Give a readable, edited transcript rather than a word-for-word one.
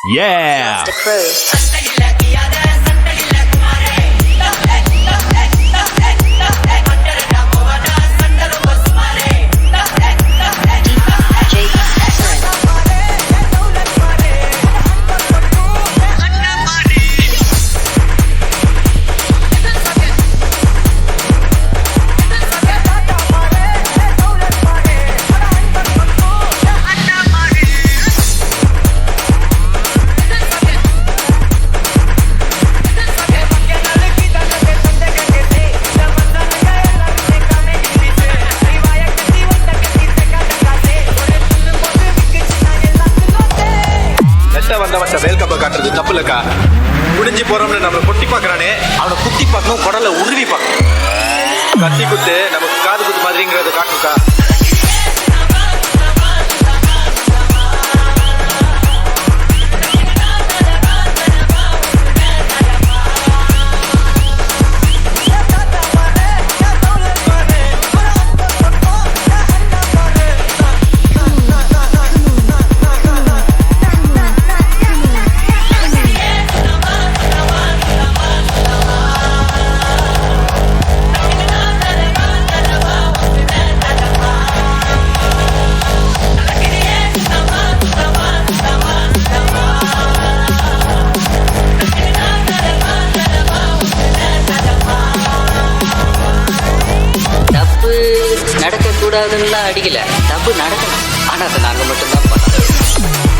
Yeah! வந்தவன் வேல் கப்ப காட்டுறது தப்பு இல்லக்கா. குடிஞ்சு போறோம்னு நம்மளை கொட்டி பாக்குறானே, அவனை குத்தி பார்க்கணும், குடலை உருவி பார்க்கணும். கத்தி குத்து நமக்கு காது குத்து மாதிரிங்கிறத காட்டுக்கா. நடக்க கூடாதுன்னா அடிக்கல, தப்பு நடக்கணும். ஆனா அதை நாங்க மட்டும்தான் பண்ணோம்.